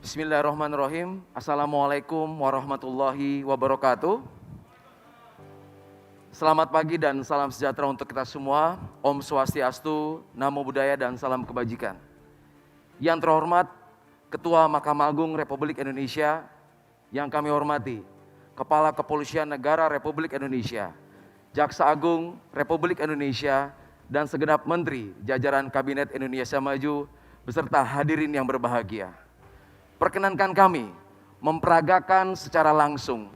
Bismillahirrahmanirrahim. Assalamualaikum warahmatullahi wabarakatuh. Selamat pagi dan salam sejahtera untuk kita semua. Om Swastiastu, Namo Buddhaya dan salam kebajikan. Yang terhormat Ketua Mahkamah Agung Republik Indonesia, yang kami hormati Kepala Kepolisian Negara Republik Indonesia, Jaksa Agung Republik Indonesia, dan segenap Menteri jajaran Kabinet Indonesia Maju beserta hadirin yang berbahagia. Perkenankan kami memperagakan secara langsung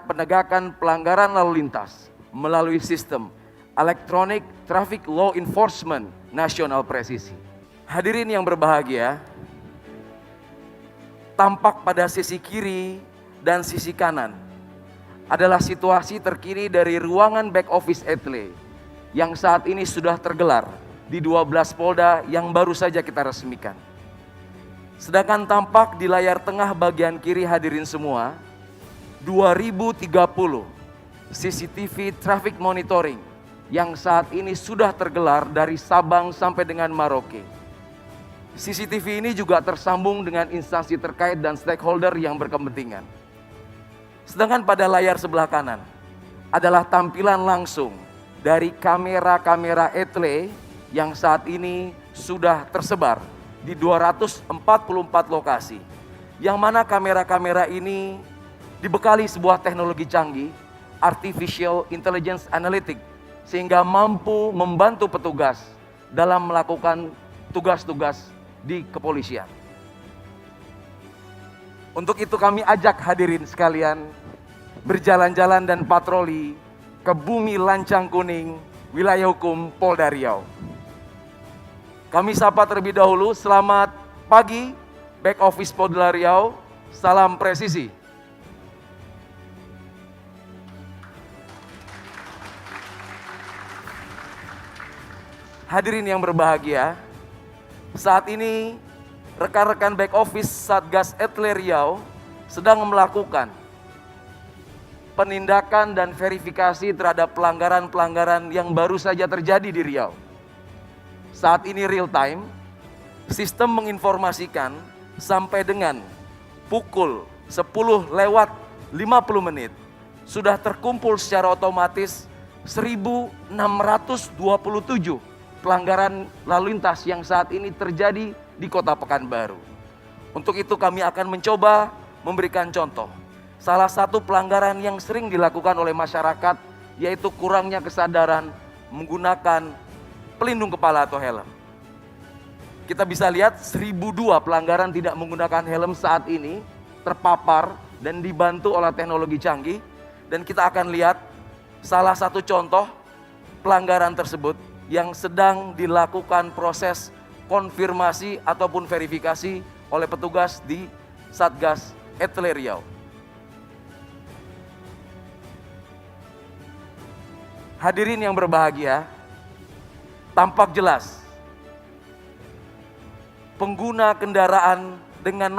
penegakan pelanggaran lalu lintas melalui sistem Electronic Traffic Law Enforcement Nasional Presisi. Hadirin yang berbahagia, tampak pada sisi kiri dan sisi kanan adalah situasi terkini dari ruangan back office ETLE yang saat ini sudah tergelar di 12 Polda yang baru saja kita resmikan. Sedangkan tampak di layar tengah bagian kiri hadirin semua, 2030 CCTV traffic monitoring yang saat ini sudah tergelar dari Sabang sampai dengan Merauke. CCTV ini juga tersambung dengan instansi terkait dan stakeholder yang berkepentingan. Sedangkan pada layar sebelah kanan adalah tampilan langsung dari kamera-kamera ETLE yang saat ini sudah tersebar di 244 lokasi, yang mana kamera-kamera ini dibekali sebuah teknologi canggih, Artificial Intelligence Analytics, sehingga mampu membantu petugas dalam melakukan tugas-tugas di kepolisian. Untuk itu kami ajak hadirin sekalian berjalan-jalan dan patroli ke bumi Lancang Kuning, wilayah hukum Polda Riau. Kami sapa terlebih dahulu, selamat pagi back office Polda Riau, salam presisi. Hadirin yang berbahagia, saat ini rekan-rekan back office Satgas ETLE Riau sedang melakukan penindakan dan verifikasi terhadap pelanggaran-pelanggaran yang baru saja terjadi di Riau. Saat ini real time, sistem menginformasikan sampai dengan pukul 10:50 sudah terkumpul secara otomatis 1.627 pelanggaran lalu lintas yang saat ini terjadi di Kota Pekanbaru. Untuk itu kami akan mencoba memberikan contoh. Salah satu pelanggaran yang sering dilakukan oleh masyarakat yaitu kurangnya kesadaran menggunakan pelindung kepala atau helm. Kita bisa lihat 1.002 pelanggaran tidak menggunakan helm saat ini terpapar dan dibantu oleh teknologi canggih. Dan kita akan lihat salah satu contoh pelanggaran tersebut yang sedang dilakukan proses konfirmasi ataupun verifikasi oleh petugas di Satgas ETLE Riau. Hadirin yang berbahagia, tampak jelas pengguna kendaraan dengan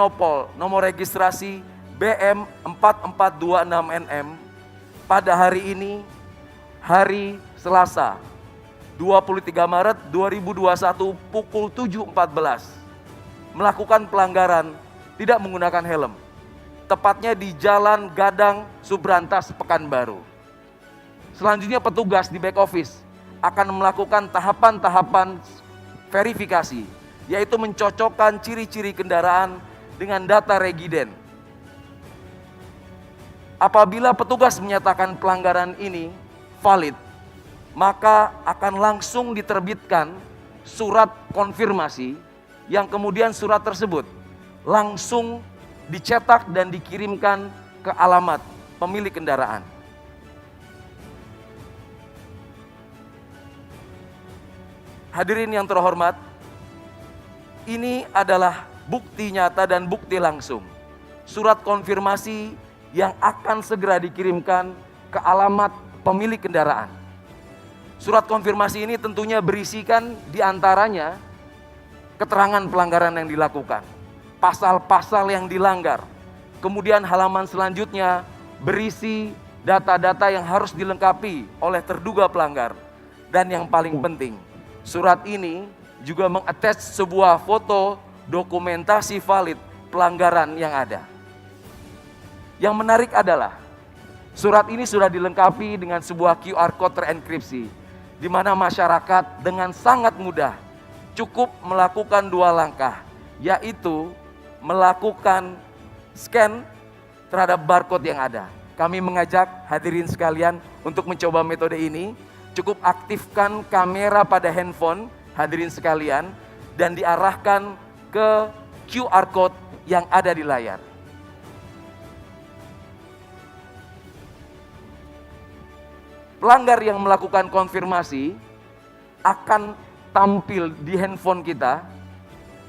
nomor registrasi BM4426NM pada hari ini, hari Selasa 23 Maret 2021 pukul 7.14 melakukan pelanggaran tidak menggunakan helm, tepatnya di Jalan Gadang Subrantas Pekanbaru. Selanjutnya petugas di back office akan melakukan tahapan-tahapan verifikasi, yaitu mencocokkan ciri-ciri kendaraan dengan data regiden. Apabila petugas menyatakan pelanggaran ini valid, maka akan langsung diterbitkan surat konfirmasi yang kemudian surat tersebut langsung dicetak dan dikirimkan ke alamat pemilik kendaraan. Hadirin yang terhormat, ini adalah bukti nyata dan bukti langsung. Surat konfirmasi yang akan segera dikirimkan ke alamat pemilik kendaraan. Surat konfirmasi ini tentunya berisikan diantaranya keterangan pelanggaran yang dilakukan, pasal-pasal yang dilanggar. Kemudian halaman selanjutnya berisi data-data yang harus dilengkapi oleh terduga pelanggar. Dan yang paling penting, surat ini juga mengattach sebuah foto dokumentasi valid pelanggaran yang ada. Yang menarik adalah surat ini sudah dilengkapi dengan sebuah QR code terenkripsi, di mana masyarakat dengan sangat mudah cukup melakukan 2 langkah, yaitu melakukan scan terhadap barcode yang ada. Kami mengajak hadirin sekalian untuk mencoba metode ini. Cukup aktifkan kamera pada handphone hadirin sekalian dan diarahkan ke QR code yang ada di layar. Pelanggar yang melakukan konfirmasi akan tampil di handphone kita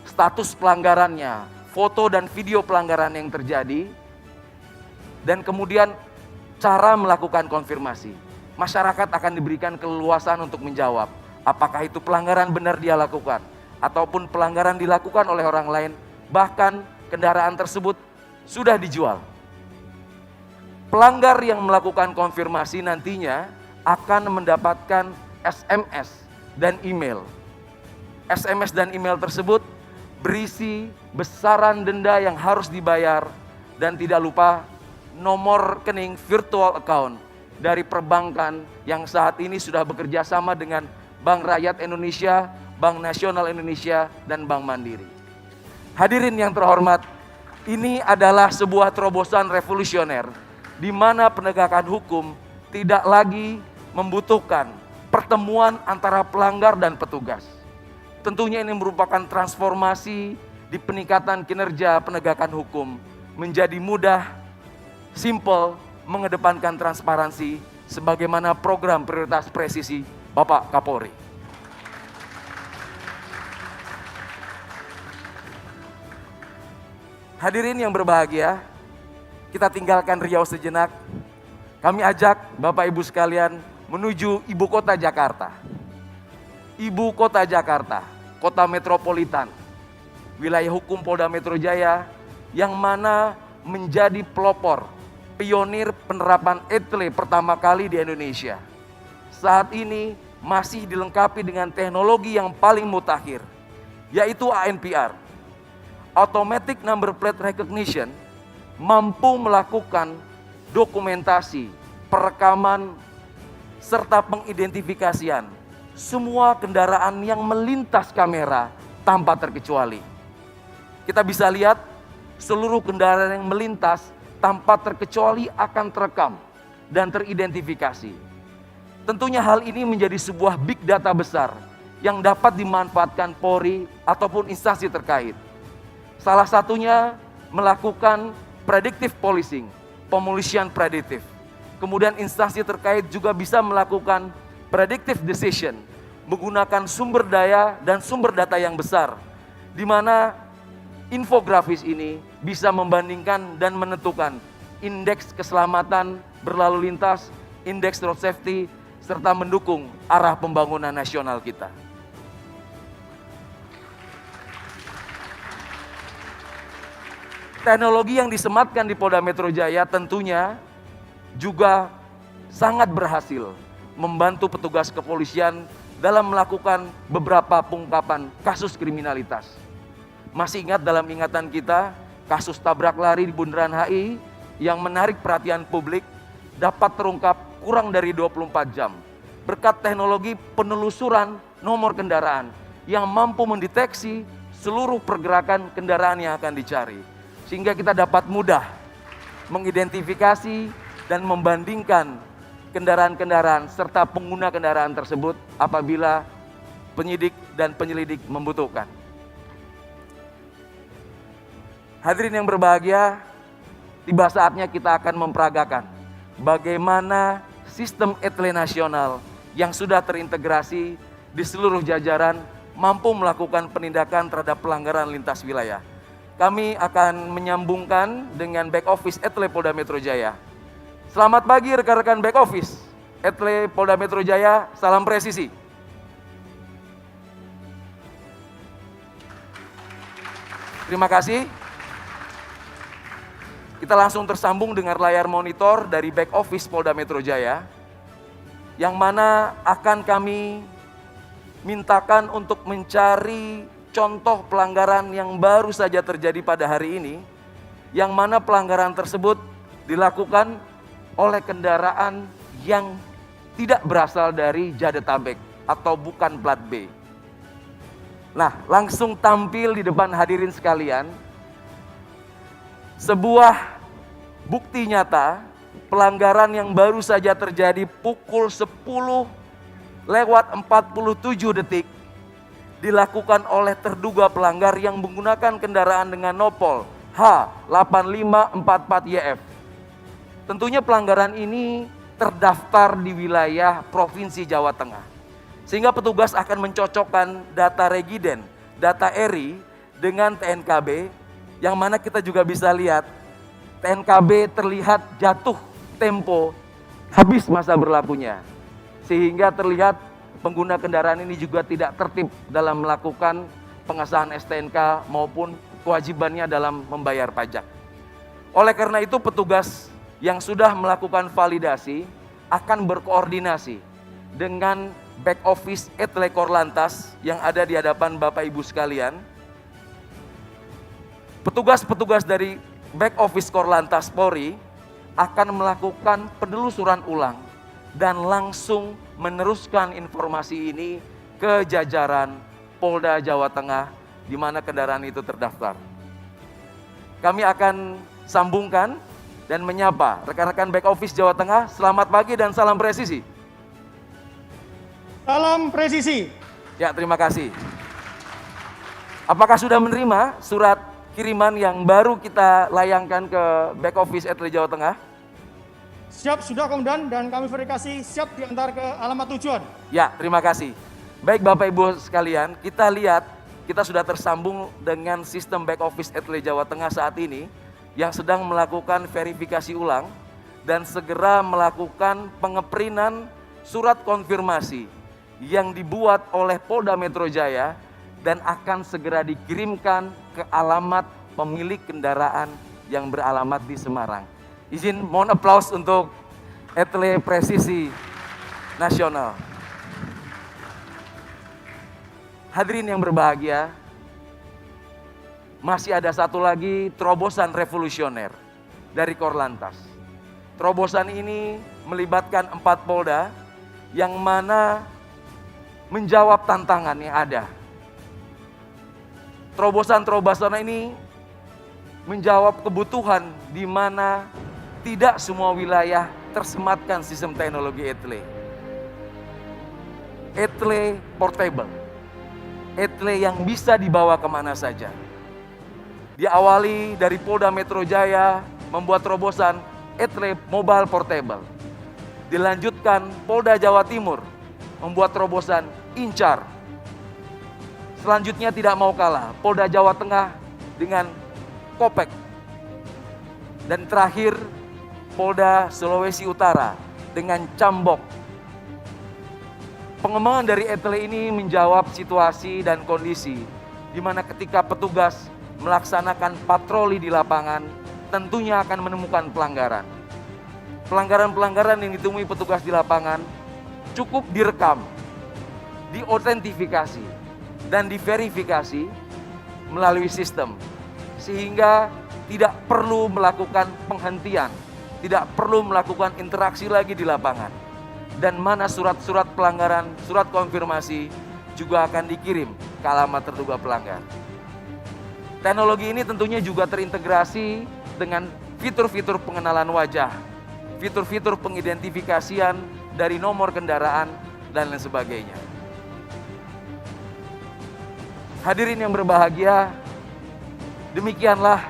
status pelanggarannya, foto dan video pelanggaran yang terjadi, dan kemudian cara melakukan konfirmasi. Masyarakat akan diberikan keleluasan untuk menjawab apakah itu pelanggaran benar dia lakukan ataupun pelanggaran dilakukan oleh orang lain, bahkan kendaraan tersebut sudah dijual. Pelanggar yang melakukan konfirmasi nantinya akan mendapatkan SMS dan email. SMS dan email tersebut berisi besaran denda yang harus dibayar dan tidak lupa nomor rekening virtual account dari perbankan yang saat ini sudah bekerja sama dengan Bank Rakyat Indonesia, Bank Nasional Indonesia, dan Bank Mandiri. Hadirin yang terhormat, ini adalah sebuah terobosan revolusioner di mana penegakan hukum tidak lagi membutuhkan pertemuan antara pelanggar dan petugas. Tentunya ini merupakan transformasi di peningkatan kinerja penegakan hukum menjadi mudah, simple, mengedepankan transparansi sebagaimana program prioritas presisi Bapak Kapolri. Hadirin yang berbahagia, kita tinggalkan Riau sejenak. Kami ajak Bapak Ibu sekalian menuju ibu kota Jakarta. Ibu kota Jakarta, kota metropolitan, wilayah hukum Polda Metro Jaya yang mana menjadi pelopor pionir penerapan ETLE pertama kali di Indonesia. Saat ini masih dilengkapi dengan teknologi yang paling mutakhir, yaitu ANPR, Automatic Number Plate Recognition, mampu melakukan dokumentasi, perekaman, serta pengidentifikasian semua kendaraan yang melintas kamera tanpa terkecuali. Kita bisa lihat seluruh kendaraan yang melintas tanpa terkecuali akan terekam dan teridentifikasi. Tentunya hal ini menjadi sebuah big data besar yang dapat dimanfaatkan Polri ataupun instansi terkait. Salah satunya melakukan predictive policing, pemolisian prediktif. Kemudian instansi terkait juga bisa melakukan predictive decision menggunakan sumber daya dan sumber data yang besar, di mana infografis ini bisa membandingkan dan menentukan indeks keselamatan berlalu lintas, indeks road safety, serta mendukung arah pembangunan nasional kita. Teknologi yang disematkan di Polda Metro Jaya tentunya juga sangat berhasil membantu petugas kepolisian dalam melakukan beberapa pengungkapan kasus kriminalitas. Masih ingat dalam ingatan kita kasus tabrak lari di Bundaran HI yang menarik perhatian publik dapat terungkap kurang dari 24 jam berkat teknologi penelusuran nomor kendaraan yang mampu mendeteksi seluruh pergerakan kendaraan yang akan dicari, sehingga kita dapat mudah mengidentifikasi dan membandingkan kendaraan-kendaraan serta pengguna kendaraan tersebut apabila penyidik dan penyelidik membutuhkan. Hadirin yang berbahagia, tiba saatnya kita akan memperagakan bagaimana sistem ETLE nasional yang sudah terintegrasi di seluruh jajaran mampu melakukan penindakan terhadap pelanggaran lintas wilayah. Kami akan menyambungkan dengan back office ETLE Polda Metro Jaya. Selamat pagi rekan-rekan back office ETLE Polda Metro Jaya, salam presisi. Terima kasih. Kita langsung tersambung dengan layar monitor dari back office Polda Metro Jaya, yang mana akan kami mintakan untuk mencari contoh pelanggaran yang baru saja terjadi pada hari ini, yang mana pelanggaran tersebut dilakukan oleh kendaraan yang tidak berasal dari Jadetabek atau bukan plat B. Nah, langsung tampil di depan hadirin sekalian sebuah bukti nyata pelanggaran yang baru saja terjadi pukul 10:47 detik dilakukan oleh terduga pelanggar yang menggunakan kendaraan dengan nopol H8544YF. Tentunya pelanggaran ini terdaftar di wilayah Provinsi Jawa Tengah. Sehingga petugas akan mencocokkan data regiden, data ERI dengan TNKB, yang mana kita juga bisa lihat TNKB terlihat jatuh tempo habis masa berlakunya. Sehingga terlihat pengguna kendaraan ini juga tidak tertib dalam melakukan pengesahan STNK maupun kewajibannya dalam membayar pajak. Oleh karena itu petugas yang sudah melakukan validasi akan berkoordinasi dengan back office Etle Korlantas yang ada di hadapan Bapak Ibu sekalian. Petugas-petugas dari back office Korlantas Polri akan melakukan penelusuran ulang dan langsung meneruskan informasi ini ke jajaran Polda Jawa Tengah di mana kendaraan itu terdaftar. Kami akan sambungkan dan menyapa rekan-rekan back office Jawa Tengah. Selamat pagi dan salam presisi. Salam presisi. Ya, terima kasih. Apakah sudah menerima surat kiriman yang baru kita layangkan ke back office Etle Jawa Tengah? Siap, sudah Komandan, dan kami verifikasi siap diantar ke alamat tujuan. Ya, terima kasih. Baik Bapak Ibu sekalian, kita lihat kita sudah tersambung dengan sistem back office Etle Jawa Tengah saat ini yang sedang melakukan verifikasi ulang dan segera melakukan pengeprinan surat konfirmasi yang dibuat oleh Polda Metro Jaya dan akan segera dikirimkan ke alamat pemilik kendaraan yang beralamat di Semarang. Izin mohon aplaus untuk Etle Presisi Nasional. Hadirin yang berbahagia, masih ada satu lagi terobosan revolusioner dari Korlantas. Terobosan ini melibatkan 4 Polda yang mana menjawab tantangan yang ada. Terobosan-terobosan ini menjawab kebutuhan di mana tidak semua wilayah tersematkan sistem teknologi Etle. Etle portable. Etle yang bisa dibawa kemana saja. Diawali dari Polda Metro Jaya membuat terobosan Etle Mobile Portable. Dilanjutkan Polda Jawa Timur membuat terobosan Incar. Selanjutnya tidak mau kalah Polda Jawa Tengah dengan Kopek. Dan terakhir Polda Sulawesi Utara dengan Cambok. Pengembangan dari Etle ini menjawab situasi dan kondisi di mana ketika petugas melaksanakan patroli di lapangan, tentunya akan menemukan pelanggaran. Pelanggaran-pelanggaran yang ditemui petugas di lapangan cukup direkam, diautentifikasi, dan diverifikasi melalui sistem. Sehingga tidak perlu melakukan penghentian, tidak perlu melakukan interaksi lagi di lapangan. Dan mana surat-surat pelanggaran, surat konfirmasi juga akan dikirim ke alamat terduga pelanggar. Teknologi ini tentunya juga terintegrasi dengan fitur-fitur pengenalan wajah, fitur-fitur pengidentifikasian dari nomor kendaraan, dan lain sebagainya. Hadirin yang berbahagia, demikianlah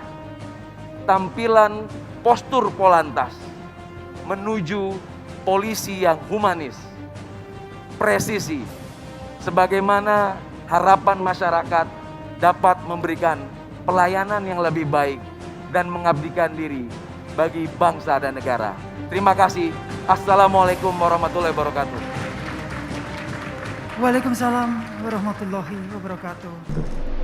tampilan postur Polantas menuju polisi yang humanis, presisi, sebagaimana harapan masyarakat dapat memberikan pelayanan yang lebih baik dan mengabdikan diri bagi bangsa dan negara. Terima kasih. Assalamualaikum warahmatullahi wabarakatuh. Waalaikumsalam warahmatullahi wabarakatuh.